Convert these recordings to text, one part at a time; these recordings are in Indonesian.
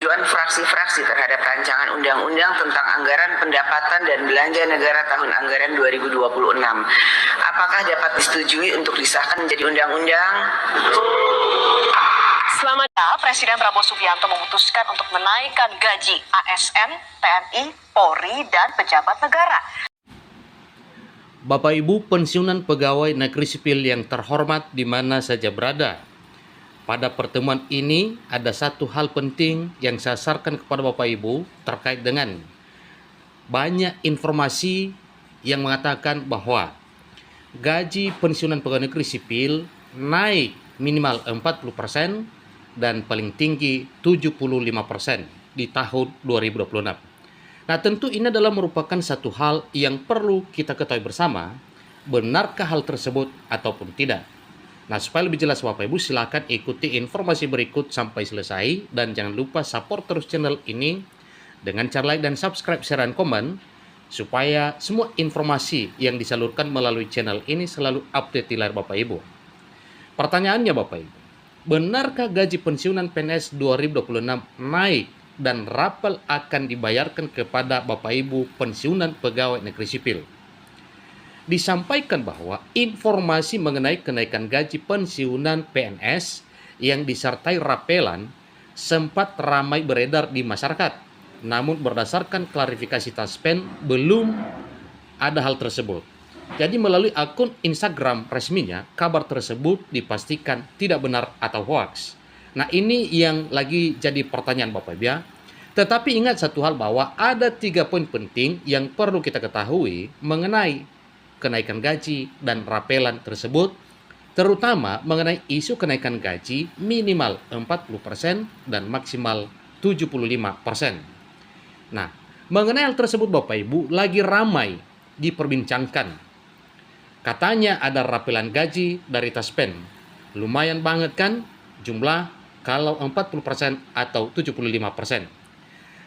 persetujuan fraksi-fraksi terhadap rancangan undang-undang tentang anggaran pendapatan dan belanja negara tahun anggaran 2026. Apakah dapat disetujui untuk disahkan menjadi undang-undang? Selamat datang, Presiden Prabowo Subianto memutuskan untuk menaikkan gaji ASN, TNI, Polri, dan pejabat negara. Bapak Ibu pensiunan pegawai negeri sipil yang terhormat di mana saja berada. Pada pertemuan ini ada satu hal penting yang saya sarankan kepada Bapak Ibu terkait dengan banyak informasi yang mengatakan bahwa gaji pensiunan pegawai negeri sipil naik minimal 40% dan paling tinggi 75% di tahun 2026. Nah, tentu ini adalah merupakan satu hal yang perlu kita ketahui bersama, benarkah hal tersebut ataupun tidak. Nah, supaya lebih jelas Bapak Ibu, silakan ikuti informasi berikut sampai selesai dan jangan lupa support terus channel ini dengan cara like dan subscribe, share, dan komen supaya semua informasi yang disalurkan melalui channel ini selalu update di layar Bapak Ibu. Pertanyaannya Bapak Ibu, benarkah gaji pensiunan PNS 2026 naik dan rapel akan dibayarkan kepada Bapak Ibu pensiunan pegawai negeri sipil? Disampaikan bahwa informasi mengenai kenaikan gaji pensiunan PNS yang disertai rapelan sempat ramai beredar di masyarakat. Namun berdasarkan klarifikasi Taspen belum ada hal tersebut. Jadi melalui akun Instagram resminya, kabar tersebut dipastikan tidak benar atau hoax. Nah, ini yang lagi jadi pertanyaan Bapak Ibu ya. Tetapi ingat satu hal bahwa ada 3 poin penting yang perlu kita ketahui mengenai kenaikan gaji dan rapelan tersebut, terutama mengenai isu kenaikan gaji minimal 40% dan maksimal 75%. Nah, mengenai hal tersebut Bapak Ibu lagi ramai diperbincangkan. Katanya ada rapelan gaji dari Taspen. Lumayan banget kan jumlah kalau 40% atau 75%.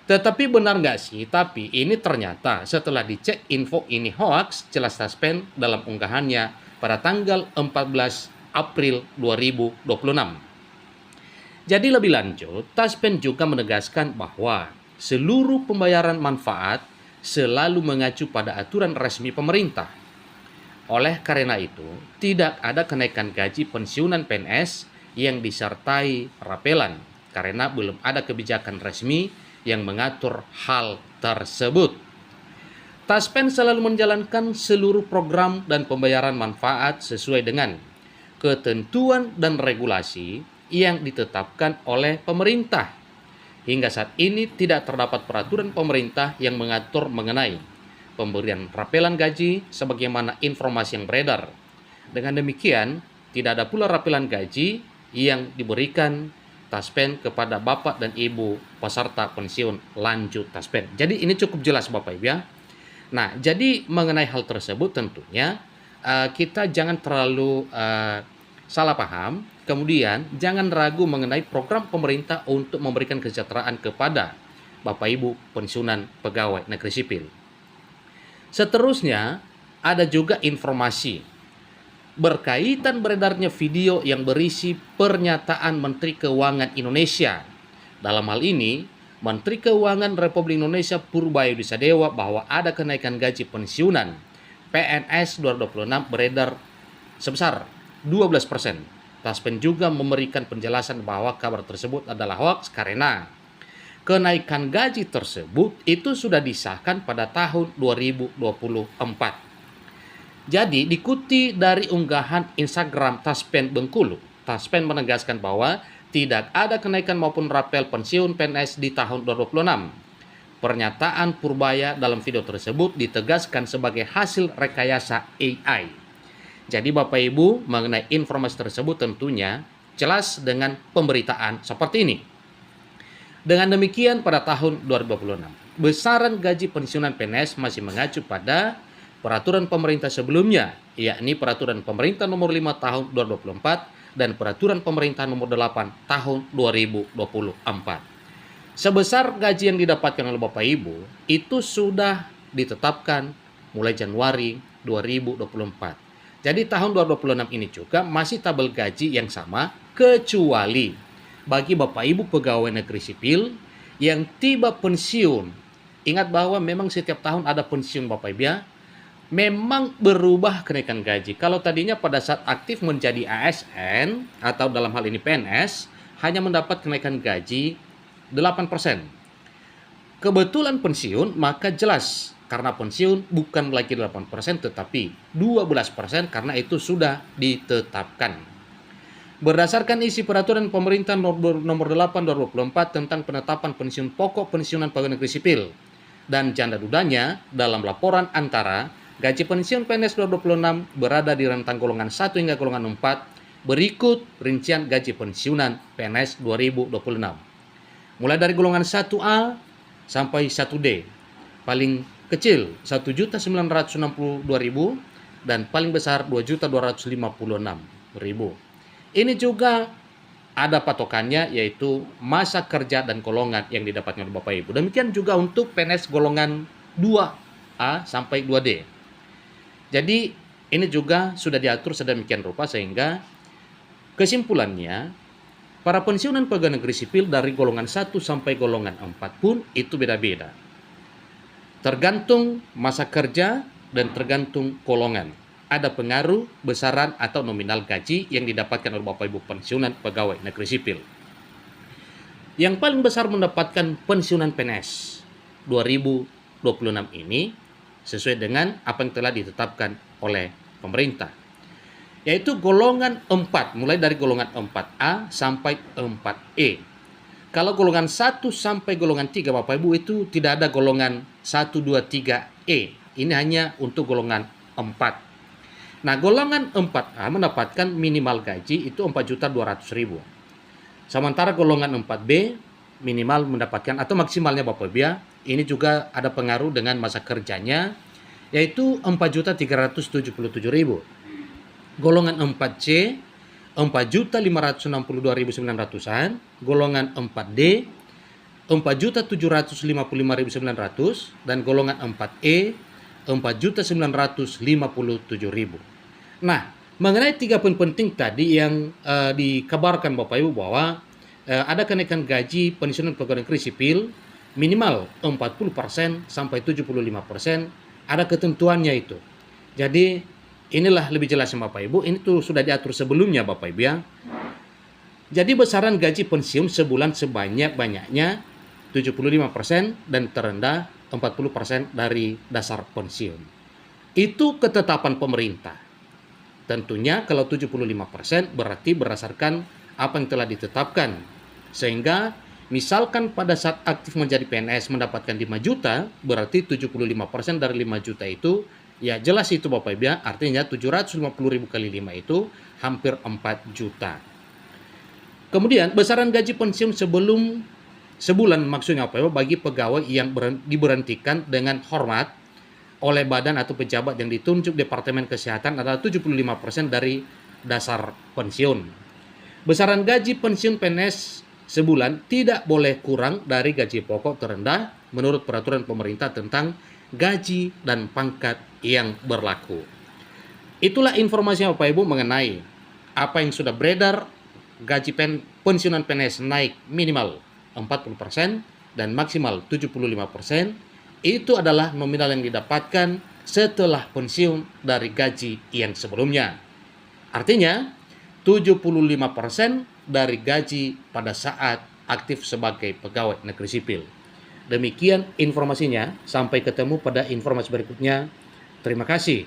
Tetapi benar nggak sih? Tapi ini ternyata setelah dicek info ini hoax, jelas Taspen dalam unggahannya pada tanggal 14 April 2026. Jadi lebih lanjut, Taspen juga menegaskan bahwa seluruh pembayaran manfaat selalu mengacu pada aturan resmi pemerintah. Oleh karena itu, tidak ada kenaikan gaji pensiunan PNS yang disertai rapelan karena belum ada kebijakan resmi yang mengatur hal tersebut. Taspen selalu menjalankan seluruh program dan pembayaran manfaat sesuai dengan ketentuan dan regulasi yang ditetapkan oleh pemerintah. Hingga saat ini tidak terdapat peraturan pemerintah yang mengatur mengenai pemberian rapelan gaji sebagaimana informasi yang beredar. Dengan demikian, tidak ada pula rapelan gaji yang diberikan Taspen kepada Bapak dan Ibu peserta pensiun lanjut Taspen. Jadi ini cukup jelas Bapak Ibu ya. Nah, jadi mengenai hal tersebut tentunya kita jangan terlalu salah paham. Kemudian jangan ragu mengenai program pemerintah untuk memberikan kesejahteraan kepada Bapak Ibu pensiunan pegawai negeri sipil. Seterusnya, ada juga informasi berkaitan beredarnya video yang berisi pernyataan Menteri Keuangan Indonesia. Dalam hal ini, Menteri Keuangan Republik Indonesia Purbayu Sadewa bahwa ada kenaikan gaji pensiunan PNS 2026 beredar sebesar 12%. Taspen juga memberikan penjelasan bahwa kabar tersebut adalah hoax karena kenaikan gaji tersebut itu sudah disahkan pada tahun 2024. Jadi dikuti dari unggahan Instagram Taspen Bengkulu, Taspen menegaskan bahwa tidak ada kenaikan maupun rapel pensiun PNS di tahun 2026. Pernyataan Purbaya dalam video tersebut ditegaskan sebagai hasil rekayasa AI. Jadi Bapak Ibu mengenai informasi tersebut tentunya jelas dengan pemberitaan seperti ini. Dengan demikian pada tahun 2026, besaran gaji pensiunan PNS masih mengacu pada peraturan pemerintah sebelumnya, yakni peraturan pemerintah nomor 5 tahun 2024 dan peraturan pemerintah nomor 8 tahun 2024. Sebesar gaji yang didapatkan oleh Bapak Ibu itu sudah ditetapkan mulai Januari 2024. Jadi tahun 2026 ini juga masih tabel gaji yang sama kecuali bagi Bapak Ibu pegawai negeri sipil yang tiba pensiun, ingat bahwa memang setiap tahun ada pensiun Bapak Ibu ya, memang berubah kenaikan gaji. Kalau tadinya pada saat aktif menjadi ASN atau dalam hal ini PNS, hanya mendapat kenaikan gaji 8%. Kebetulan pensiun, maka jelas karena pensiun bukan lagi 8% tetapi 12% karena itu sudah ditetapkan. Berdasarkan isi peraturan pemerintah nomor 8 2024 tentang penetapan pensiun pokok pensiunan pegawai negeri sipil dan janda dudanya dalam laporan antara gaji pensiun PNS 2026 berada di rentang golongan 1 hingga golongan 4 berikut rincian gaji pensiunan PNS 2026. Mulai dari golongan 1A sampai 1D. Paling kecil 1.962.000 dan paling besar 2.256.000. Ini juga ada patokannya yaitu masa kerja dan golongan yang didapatkan oleh Bapak Ibu. Demikian juga untuk PNS golongan 2A sampai 2D. Jadi ini juga sudah diatur sedemikian rupa sehingga kesimpulannya para pensiunan pegawai negeri sipil dari golongan 1 sampai golongan 4 pun itu beda-beda. Tergantung masa kerja dan tergantung golongan. Ada pengaruh besaran atau nominal gaji yang didapatkan oleh Bapak Ibu pensiunan pegawai negeri sipil. Yang paling besar mendapatkan pensiunan PNS 2026 ini sesuai dengan apa yang telah ditetapkan oleh pemerintah. Yaitu golongan 4, mulai dari golongan 4A sampai 4E. Kalau golongan 1 sampai golongan 3 Bapak Ibu itu tidak ada golongan 1, 2, 3E. Ini hanya untuk golongan 4. Nah, golongan 4A mendapatkan minimal gaji itu 4.200.000. Sementara golongan 4B minimal mendapatkan atau maksimalnya Bapak Ibu ya, ini juga ada pengaruh dengan masa kerjanya yaitu 4.377.000. Golongan 4C 4.562.900-an, golongan 4D 4.755.900 dan golongan 4E 4.957.000. Nah, mengenai 3 poin penting tadi yang dikabarkan Bapak Ibu bahwa ada kenaikan gaji pensiunan pegawai negeri sipil minimal 40% sampai 75%, ada ketentuannya itu. Jadi inilah lebih jelasnya Bapak Ibu, ini tuh sudah diatur sebelumnya Bapak Ibu ya. Jadi besaran gaji pensiun sebulan sebanyak-banyaknya 75% dan terendah 40% dari dasar pensiun. Itu ketetapan pemerintah. Tentunya kalau 75% berarti berdasarkan apa yang telah ditetapkan. Sehingga misalkan pada saat aktif menjadi PNS mendapatkan 5 juta, berarti 75% dari 5 juta itu, ya jelas itu Bapak Ibu ya, artinya 750.000 kali 5 itu hampir 4 juta. Kemudian besaran gaji pensiun sebulan maksudnya Bapak Ibu bagi pegawai yang diberhentikan dengan hormat oleh badan atau pejabat yang ditunjuk Departemen Kesehatan adalah 75% dari dasar pensiun. Besaran gaji pensiun PNS sebulan tidak boleh kurang dari gaji pokok terendah menurut peraturan pemerintah tentang gaji dan pangkat yang berlaku. Itulah informasi Bapak Ibu mengenai apa yang sudah beredar, gaji pensiunan PNS naik minimal 40% dan maksimal 75%. Itu adalah nominal yang didapatkan setelah pensiun dari gaji yang sebelumnya. Artinya 75% dari gaji pada saat aktif sebagai pegawai negeri sipil. Demikian informasinya, sampai ketemu pada informasi berikutnya. Terima kasih.